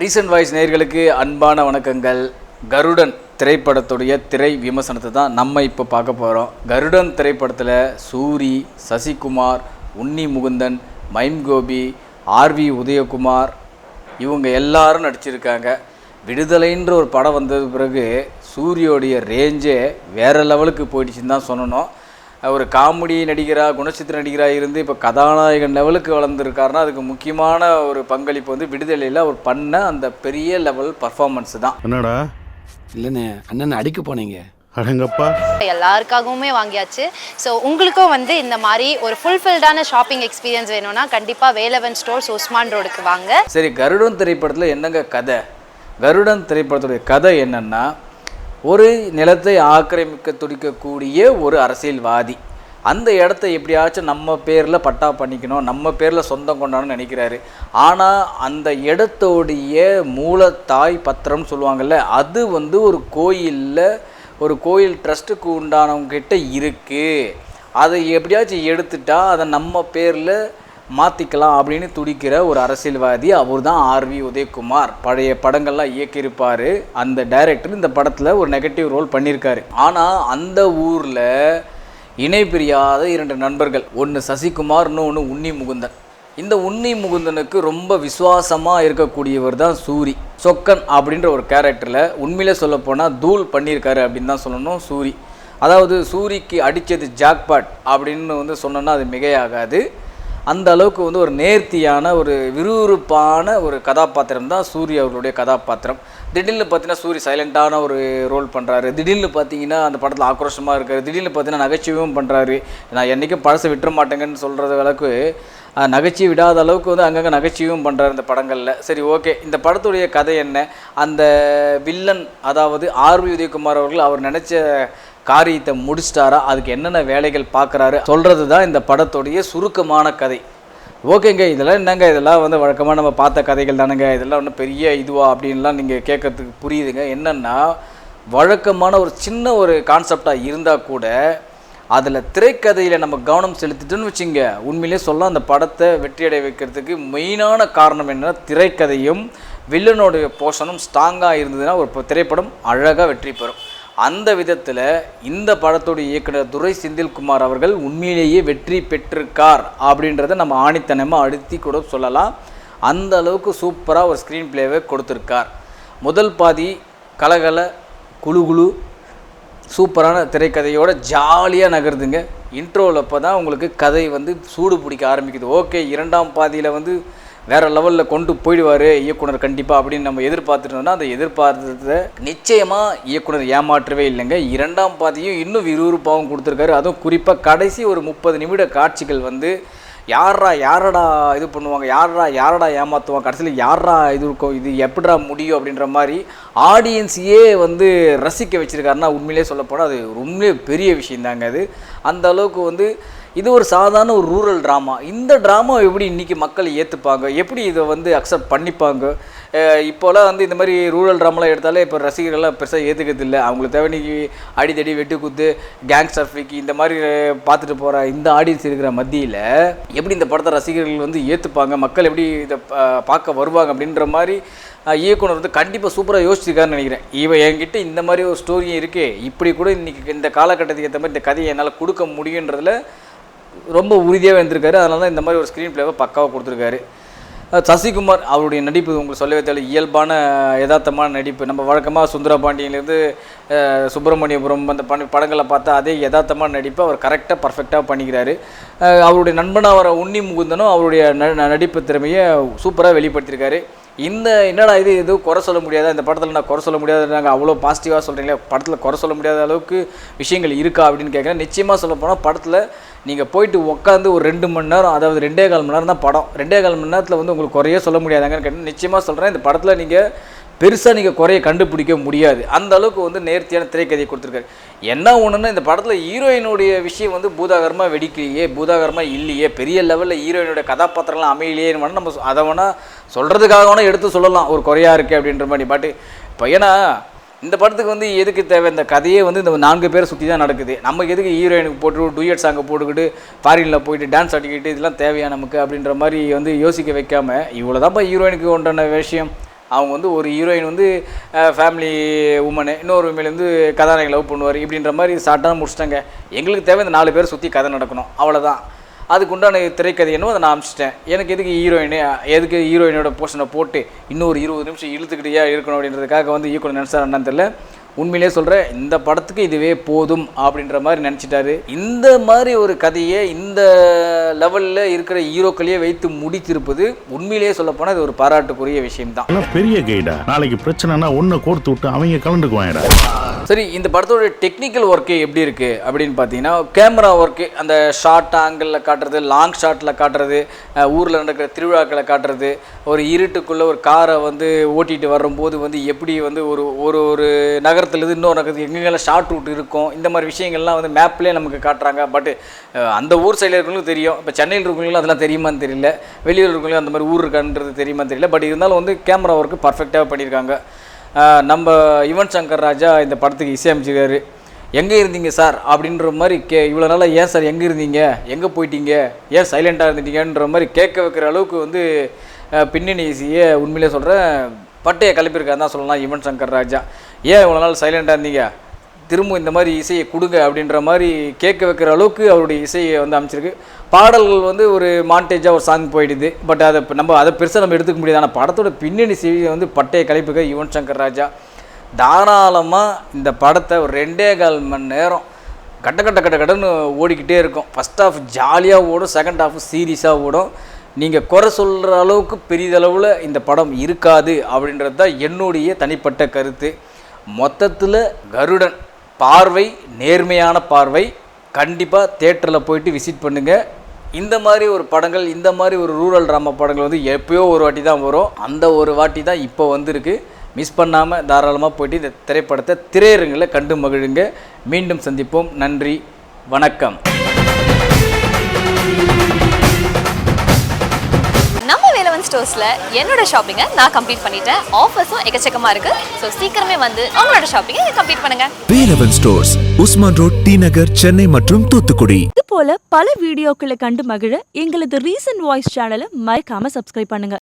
Recent voice நேயர்களுக்கு அன்பான வணக்கங்கள். கருடன் திரைப்படத்துடைய திரை விமர்சனத்தை தான் நம்ம இப்போ பார்க்க போகிறோம். கருடன் திரைப்படத்தில் சூரி, சசிகுமார், உன்னி முகுந்தன், மைம் கோபி, ஆர்வி உதயகுமார் இவங்க எல்லாரும் நடிச்சிருக்காங்க. விடுதலைன்ற ஒரு படம் வந்தது பிறகு சூரியோடைய ரேஞ்சே வேறு லெவலுக்கு போயிடுச்சுன்னு தான் சொல்லணும். ஒரு காமெடி நடிகராக, குணச்சித்திர நடிகராக இருந்து இப்போ கதாநாயகன் லெவலுக்கு வளர்ந்துருக்காருன்னா அதுக்கு முக்கியமான ஒரு பங்களிப்பு வந்து விடுதலையில் அவர் பண்ண அந்த பெரிய லெவல் பர்ஃபார்மன்ஸ் தான். என்னடா இல்லைண்ணே, அண்ணன் அடிக்க போனீங்க. அடங்கப்பா, எல்லாருக்காகவுமே வாங்கியாச்சு. ஸோ உங்களுக்கும் வந்து இந்த மாதிரி ஒரு ஃபுல்ஃபில்டான ஷாப்பிங் எக்ஸ்பீரியன்ஸ் வேணும்னா கண்டிப்பாக வேலவன் ஸ்டோர்ஸ் உஸ்மான் ரோடுக்கு வாங்க. சரி, கருடன் திரைப்படத்தில் என்னங்க கதை? கருடன் திரைப்படத்துடைய கதை என்னென்னா, ஒரு நிலத்தை ஆக்கிரமிக்க துடிக்கக்கூடிய ஒரு அரசியல்வாதி அந்த இடத்த எப்படியாச்சும் நம்ம பேரில் பட்டா பண்ணிக்கணும், நம்ம பேரில் சொந்தம் கொண்டாடணும்னு நினைக்கிறாரு. ஆனால் அந்த இடத்தோடைய மூலத்தாய் பத்திரம்னு சொல்லுவாங்கள்ல, அது வந்து ஒரு கோயில் ட்ரஸ்ட்டுக்கு உண்டானவங்ககிட்ட இருக்குது. அதை எப்படியாச்சும் எடுத்துட்டா அதை நம்ம பேரில் மாற்றிக்கலாம் அப்படின்னு துடிக்கிற ஒரு அரசியல்வாதி. அவர் தான் ஆர்வி உதயகுமார். பழைய படங்கள்லாம் இயக்கியிருப்பார். அந்த டைரக்டர் இந்த படத்தில் ஒரு நெகட்டிவ் ரோல் பண்ணியிருக்காரு. ஆனால் அந்த ஊரில் இணை பிரியாத 2 நண்பர்கள், ஒன்று சசிகுமார், இன்னொன்று உன்னி முகுந்தன். இந்த உன்னி முகுந்தனுக்கு ரொம்ப விசுவாசமாக இருக்கக்கூடியவர் தான் சூரி. சொக்கன் அப்படின்ற ஒரு கேரக்டரில் உண்மையிலே சொல்லப்போனால் தூள் பண்ணியிருக்காரு அப்படின்னு தான் சொல்லணும் சூரி. அதாவது சூரிக்கு அடித்தது ஜாக்பாட் அப்படின்னு வந்து சொன்னோன்னா அது மிகையாகாது. அந்த அளவுக்கு வந்து ஒரு நேர்த்தியான ஒரு விறுவிறுப்பான ஒரு கதாபாத்திரம் தான் சூரி அவர்களுடைய கதாபாத்திரம். திடீர்னு பார்த்தீங்கன்னா சூரி சைலண்ட்டான ஒரு ரோல் பண்ணுறாரு. திடீர்னு பார்த்தீங்கன்னா அந்த படத்தில் ஆக்ரோஷமாக இருக்கார். திடீர்னு பார்த்தீங்கன்னா நகைச்சுவையும் பண்ணுறாரு. நான் என்றைக்கும் பழசை விட்டுற மாட்டேங்கன்னு சொல்கிறது அளவுக்கு நகைச்சுவை விடாத அளவுக்கு வந்து அங்கங்கே நகைச்சுவையும் பண்ணுறாரு இந்த படங்களில். சரி, ஓகே. இந்த படத்துடைய கதை என்ன? அந்த வில்லன் அதாவது ஆர்வி உதயகுமார் அவர்கள் அவர் நினச்ச காரியத்தை முடிச்சிட்டாரா, அதுக்கு என்னென்ன வேலைகள் பார்க்குறாரு சொல்கிறது தான் இந்த படத்துடைய சுருக்கமான கதை. ஓகேங்க, இதெல்லாம் என்னங்க, இதெல்லாம் வந்து வழக்கமாக நம்ம பார்த்த கதைகள் தானுங்க, இதெல்லாம் ஒன்றும் பெரிய இதுவா அப்படின்லாம் நீங்கள் கேட்கறதுக்கு புரியுதுங்க. என்னென்னா, வழக்கமான ஒரு சின்ன ஒரு கான்செப்டாக இருந்தால் கூட அதில் திரைக்கதையில் நம்ம கவனம் செலுத்திட்டுன்னு வச்சுங்க, உண்மையிலே சொல்லலாம் அந்த படத்தை வெற்றியடை வைக்கிறதுக்கு மெயினான காரணம் என்னென்னா திரைக்கதையும் வில்லனுடைய போர்ஷனும் ஸ்ட்ராங்காக இருந்ததுன்னா ஒரு திரைப்படம் அழகாக வெற்றி பெறும். அந்த விதத்தில் இந்த படத்துடைய இயக்குனர் துரை செந்தில்குமார் அவர்கள் உண்மையிலேயே வெற்றி பெற்றிருக்கார் அப்படின்றத நம்ம ஆணித்தனமாக அழுத்தி கூட சொல்லலாம். அந்த அளவுக்கு சூப்பராக ஒரு ஸ்க்ரீன் பிளேவை கொடுத்துருக்கார். முதல் பாதி கலகல குழு சூப்பரான திரைக்கதையோட ஜாலியாக நகருதுங்க. இன்ட்ரோவில் அப்போ தான் உங்களுக்கு கதை வந்து சூடு பிடிக்க ஆரம்பிக்குது. ஓகே, 2ஆம் பாதியில் வந்து வேறு லெவலில் கொண்டு போயிடுவார் இயக்குனர் கண்டிப்பாக அப்படின்னு நம்ம எதிர்பார்த்துட்டோம்னா அந்த எதிர்பார்த்ததை நிச்சயமாக இயக்குனர் ஏமாற்றவே இல்லைங்க. 2ஆம் பாதியும் இன்னும் விறுவிறுப்பாகவும் கொடுத்துருக்காரு. அதுவும் குறிப்பாக கடைசி ஒரு 30 நிமிட காட்சிகள் வந்து யாரடா இது பண்ணுவாங்க, யாரடா ஏமாற்றுவாங்க, கடைசியில் யாரா இது இருக்கும், இது எப்படா முடியும் அப்படின்ற மாதிரி ஆடியன்ஸையே வந்து ரசிக்க வச்சுருக்காருன்னா உண்மையிலே சொல்லப்போனால் அது உண்மையிலே பெரிய விஷயந்தாங்க. அது அந்த அளவுக்கு வந்து இது ஒரு சாதாரண ஒரு ரூரல் ட்ராமா. இந்த ட்ராமா எப்படி இன்றைக்கி மக்கள் ஏற்றுப்பாங்க, எப்படி இதை வந்து அக்செப்ட் பண்ணிப்பாங்க? இப்போலாம் வந்து இந்த மாதிரி ரூரல் ட்ராமாலாம் எடுத்தாலே இப்போ ரசிகர்கள்லாம் பெருசாக ஏற்றுக்கிறது இல்லை. அவங்களுக்கு தேவை இன்றைக்கி அடித்தடி வெட்டு குத்து கேங்ஸ்டர் ஃபிக் இந்த மாதிரி பார்த்துட்டு போகிற இந்த ஆடியன்ஸ் இருக்கிற மத்தியில் எப்படி இந்த படத்தை ரசிகர்கள் வந்து ஏற்றுப்பாங்க, மக்கள் எப்படி இதை பார்க்க வருவாங்க அப்படின்ற மாதிரி இயக்குனர் வந்து கண்டிப்பாக சூப்பராக யோசிச்சிருக்காருன்னு நினைக்கிறேன். என்கிட்ட இந்த மாதிரி ஒரு ஸ்டோரியும் இருக்குது, இப்படி கூட இன்றைக்கி இந்த காலகட்டத்துக்கு ஏற்ற மாதிரி இந்த கதையை என்னால் கொடுக்க முடியுன்றதில் ரொம்ப உறுதியாக இருந்திருக்காரு. அதனால தான் இந்த மாதிரி ஒரு ஸ்க்ரீன் பிளேவை பக்காவாக கொடுத்துருக்காரு. சசிகுமார் அவருடைய நடிப்பு உங்களுக்கு சொல்லவே தேவை, இயல்பான யதார்த்தமான நடிப்பு. நம்ம வழக்கமாக சுந்தரபாண்டியிலேருந்து சுப்பிரமணியபுரம் அந்த படங்களை பார்த்தா அதே யதார்த்தமான நடிப்பை அவர் கரெக்டாக பர்ஃபெக்டாக பண்ணிக்கிறாரு. அவருடைய நண்பனாக வர உன்னி முகுந்தனும் அவருடைய நடிப்பு திறமையை சூப்பராக வெளிப்படுத்தியிருக்காரு. இந்த என்னடா இது எதுவும் குறை சொல்ல முடியாதா, இந்த படத்தில் நான் குறை சொல்ல முடியாது, நாங்கள் அவ்வளோ பாசிட்டிவாக சொல்கிறீங்களே, படத்தில் குறை சொல்ல முடியாத அளவுக்கு விஷயங்கள் இருக்கா அப்படின்னு கேட்குறேன். நிச்சயமாக சொல்ல போனால் படத்தில் நீங்கள் போயிட்டு உட்காந்து ஒரு 2 மணி நேரம், அதாவது 2.25 மணி நேரம் தான் படம். 2.25 மணி நேரத்தில் வந்து உங்களுக்கு குறையே சொல்ல முடியாதாங்கன்னு கேட்டேன். நிச்சயமாக சொல்கிறேன், இந்த படத்தில் நீங்கள் பெருசாக நீங்கள் குறைய கண்டுபிடிக்க முடியாது. அந்த அளவுக்கு வந்து நேர்த்தியான திரைக்கதையை கொடுத்துருக்காரு. என்ன ஒன்றுன்னா, இந்த படத்தில் ஹீரோயினுடைய விஷயம் வந்து பூதாகரமாக வெடிக்கலையே, பூதாகரமாக இல்லையே, பெரிய லெவலில் ஹீரோயினுடைய கதாபாத்திரம்லாம் அமையிலையேன்னு வேணால் நம்ம அதை வேணால் சொல்கிறதுக்காக வேணால் எடுத்து சொல்லலாம் ஒரு குறையாக இருக்குது அப்படின்ற மாதிரி. பட் இப்போ ஏன்னா இந்த படத்துக்கு வந்து எதுக்கு தேவை, இந்த கதையே வந்து இந்த 4 பேரை சுற்றி தான் நடக்குது. நமக்கு எதுக்கு ஹீரோயினுக்கு போட்டு டூயட் சாங்கை போட்டுக்கிட்டு ஃபாரினில் போயிட்டு டான்ஸ் ஆடிக்கிட்டு இதெல்லாம் தேவையா நமக்கு அப்படின்ற மாதிரி வந்து யோசிக்க வைக்காமல், இவ்வளோ தான்ப்பா ஹீரோயினுக்கு உண்டான விஷயம், அவங்க வந்து ஒரு ஹீரோயின் வந்து ஃபேமிலி உமனு, இன்னொரு உண்மையில வந்து கதாநாயகன் லவ் பண்ணுவார் இப்படின்ற மாதிரி ஷார்ட்டாக முடிச்சிட்டாங்க. எங்களுக்கு தேவை இந்த 4 பேர் சுற்றி கதை நடக்கணும், அவ்வளோதான். அதுக்கு உண்டான திரைக்கதை என்னவோ அதை நான் அனுப்பிச்சிட்டேன். எனக்கு எதுக்கு ஹீரோயினோட போர்ஷனை போட்டு இன்னொரு 20 நிமிஷம் இழுத்துக்கிட்டே இருக்கணும் அப்படின்றதுக்காக வந்து ஈக்குவல் நினச்சா என்னன்னு தெரியல. உண்மையிலே சொல்கிறேன், இந்த படத்துக்கு இதுவே போதும் அப்படின்ற மாதிரி நினச்சிட்டாரு. இந்த மாதிரி ஒரு கதையை இந்த லெவலில் இருக்கிற ஹீரோக்களையே வைத்து முடித்திருப்பது உண்மையிலேயே சொல்லப்போனால் இது ஒரு பாராட்டுக்குரிய விஷயம்தான். பெரிய கைடா, நாளைக்கு பிரச்சனைனா ஒன்றை கோர்த்து விட்டு அவங்க கலந்துக்குவாங்கடா. சரி, இந்த படத்தோட டெக்னிக்கல் ஒர்க்கு எப்படி இருக்குது அப்படின்னு பார்த்தீங்கன்னா, கேமரா ஒர்க்கு, அந்த ஷார்ட் ஆங்கிளில் காட்டுறது, லாங் ஷாட்டில் காட்டுறது, ஊரில் நடக்கிற திருவிழாக்களை காட்டுறது, ஒரு இருட்டுக்குள்ளே ஒரு காரை வந்து ஓட்டிகிட்டு வரும்போது வந்து எப்படி வந்து ஒரு ஒரு ஒரு நகரத்துலேருந்து இன்னொரு நகரத்துக்கு எங்கெங்கெல்லாம் ஷார்ட் ரூட் இருக்கும், இந்த மாதிரி விஷயங்கள்லாம் வந்து மேப்லேயே நமக்கு காட்டுறாங்க. பட் அந்த ஊர் சைடில் இருக்கிறவங்களுக்கும் தெரியும். இப்போ சென்னையில் இருக்கிறவங்களும் அதெல்லாம் தெரியுமான்னு தெரியல, வெளியூர் இருக்கிறவங்களும் அந்த மாதிரி ஊர் இருக்கான்றது தெரியுமான்னு தெரியல. பட் இருந்தாலும் வந்து கேமரா ஒர்க்கு பர்ஃபெக்டாக பண்ணியிருக்காங்க. நம்ம யுவன் சங்கர் ராஜா இந்த படத்துக்கு இசையமைச்சிருக்காரு. எங்கே இருந்தீங்க சார் அப்படின்ற மாதிரி இவ்வளோ நாளாக ஏன் சார் எங்கே இருந்தீங்க, எங்கே போயிட்டீங்க, ஏன் சைலண்ட்டாக இருந்துட்டீங்கன்ற மாதிரி கேட்க வைக்கிற அளவுக்கு வந்து பின்னணி இசையை உண்மையிலே சொல்கிறேன் பட்டையை கிளப்பியிருக்காரு தான் சொல்லலாம் யுவன் சங்கர் ராஜா. ஏன் இவ்வளோ நாள் சைலண்ட்டாக இருந்தீங்க, திரும்ப இந்த மாதிரி இசையை கொடுங்க அப்படின்ற மாதிரி கேட்க வைக்கிற அளவுக்கு அவருடைய இசையை வந்து அமைச்சிருக்கு. பாடல்கள் வந்து ஒரு மாண்டேஜாக ஒரு சாங் போயிடுது. பட் அதை அதை பெருசாக நம்ம எடுத்துக்க முடியாது. ஆனால் படத்தோட பின்னணி இசையை வந்து பட்டையை கிளப்பிக்க யுவன் சங்கர் ராஜா தாராளமாக இந்த படத்தை ஒரு 2.25 மணி நேரம் கட்டன்னு ஓடிக்கிட்டே இருக்கும். ஃபஸ்ட் ஹாஃப் ஜாலியாக ஓடும், செகண்ட் ஹாஃப் சீரியஸாக ஓடும். நீங்கள் குறை சொல்கிற அளவுக்கு பெரிதளவில் இந்த படம் இருக்காது அப்படின்றது தான் என்னுடைய தனிப்பட்ட கருத்து. மொத்தத்தில் கருடன் பார்வை நேர்மையான பார்வை. கண்டிப்பாக தேட்டரில் போயிட்டு விசிட் பண்ணுங்கள். இந்த மாதிரி ஒரு படங்கள், இந்த மாதிரி ஒரு ரூரல் ட்ராமா படங்கள் வந்து எப்போயோ ஒரு வாட்டி தான் வரும். அந்த ஒரு வாட்டி தான் இப்போ வந்திருக்கு. மிஸ் பண்ணாமல் தாராளமாக போயிட்டு இந்த திரைப்படத்தை திரையரங்கில் கண்டு மகிழுங்க. மீண்டும் சந்திப்போம். நன்றி, வணக்கம். நம்ம வேலவன் ஸ்டோர்ஸில் என்னோட ஷாப்பிங்கை நான் கம்ப்ளீட் பண்ணிட்டேன். ஆஃபர்ஸும் எக்கச்சக்கமாக இருக்கு. ஸோ சீக்கிரமே வந்து உங்களோட ஷாப்பிங்கை கம்ப்ளீட் பண்ணுங்க. வேலவன் ஸ்டோர்ஸ், உஸ்மான் ரோட், டி நகர், சென்னை மற்றும் தூத்துக்குடி. இது போல பல வீடியோக்களை கண்டு மகிழ எங்களது ரீசன்ட் வாய்ஸ் சேனலை மறக்காம சப்ஸ்கிரைப் பண்ணுங்க.